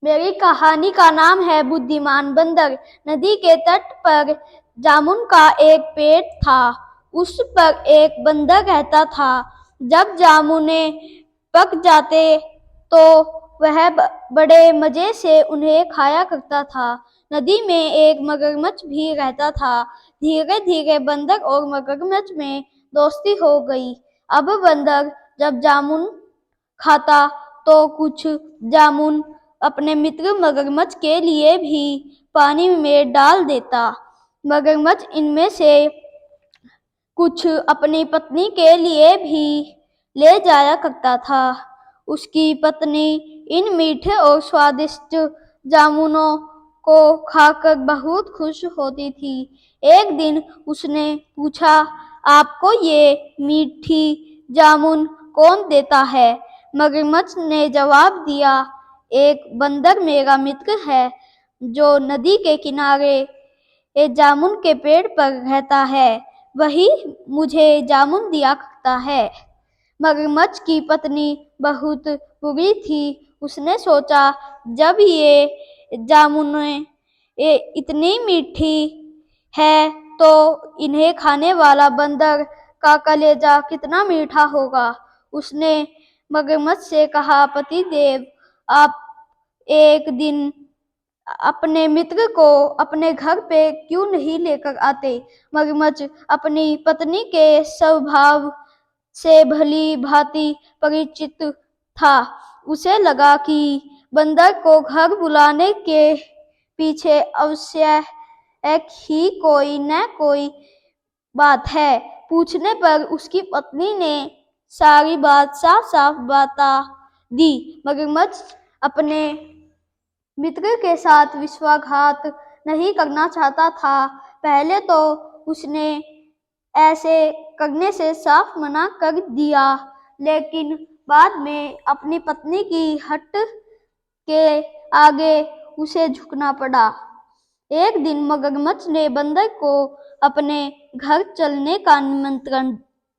मेरी कहानी का नाम है बुद्धिमान बंदर। नदी के तट पर जामुन का एक पेड़ था। उस पर एक बंदर रहता था। जब जामुने पक जाते तो वह बड़े मजे से उन्हें खाया करता था। नदी में एक मगरमच्छ भी रहता था। धीरे धीरे बंदर और मगरमच्छ में दोस्ती हो गई। अब बंदर जब जामुन खाता तो कुछ जामुन अपने मित्र मगरमच्छ के लिए भी पानी में डाल देता। मगरमच्छ इनमें से कुछ अपनी पत्नी के लिए भी ले जाया करता था। उसकी पत्नी इन मीठे और स्वादिष्ट जामुनों को खाकर बहुत खुश होती थी। एक दिन उसने पूछा, आपको ये मीठी जामुन कौन देता है? मगरमच्छ ने जवाब दिया, एक बंदर मेरा मित्र है जो नदी के किनारे एक जामुन के पेड़ पर रहता है। वही मुझे जामुन दिया करता है। मगरमच्छ की पत्नी बहुत बुरी थी। उसने सोचा, जब ये जामुनें इतनी मीठी है तो इन्हें खाने वाला बंदर का कलेजा कितना मीठा होगा। उसने मगरमच्छ से कहा, पतिदेव, आप एक दिन अपने मित्र को अपने घर पे क्यों नहीं लेकर आते? मगरमच्छ अपनी पत्नी के स्वभाव से भली भांति परिचित था। उसे लगा कि बंदर को घर बुलाने के पीछे अवश्य एक ही कोई न कोई बात है। पूछने पर उसकी पत्नी ने सारी बात साफ साफ बता दी। मगरमच्छ अपने मित्र के साथ विश्वासघात नहीं करना चाहता था। पहले तो उसने ऐसे करने से साफ मना कर दिया, लेकिन बाद में अपनी पत्नी की हट के आगे उसे झुकना पड़ा। एक दिन मगरमच्छ ने बंदर को अपने घर चलने का निमंत्रण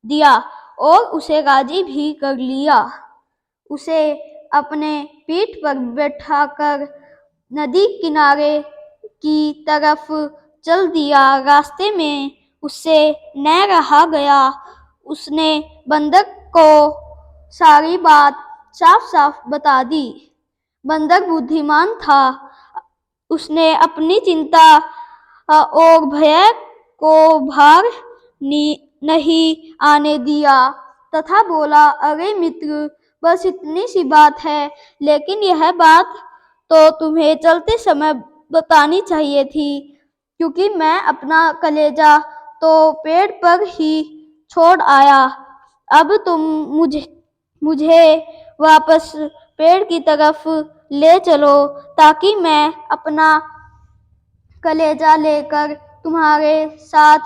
दिया और उसे राजी भी कर लिया। उसे अपने पीठ पर बैठाकर नदी किनारे की तरफ चल दिया। रास्ते में उससे न रहा गया। उसने बंदर को सारी बात साफ साफ बता दी। बंदर बुद्धिमान था। उसने अपनी चिंता और भय को भार नहीं आने दिया तथा बोला, अरे मित्र, बस इतनी सी बात है, लेकिन यह बात तो तुम्हें चलते समय बतानी चाहिए थी, क्योंकि मैं अपना कलेजा तो पेड़ पर ही छोड़ आया। अब तुम मुझे वापस पेड़ की तरफ ले चलो, ताकि मैं अपना कलेजा लेकर तुम्हारे साथ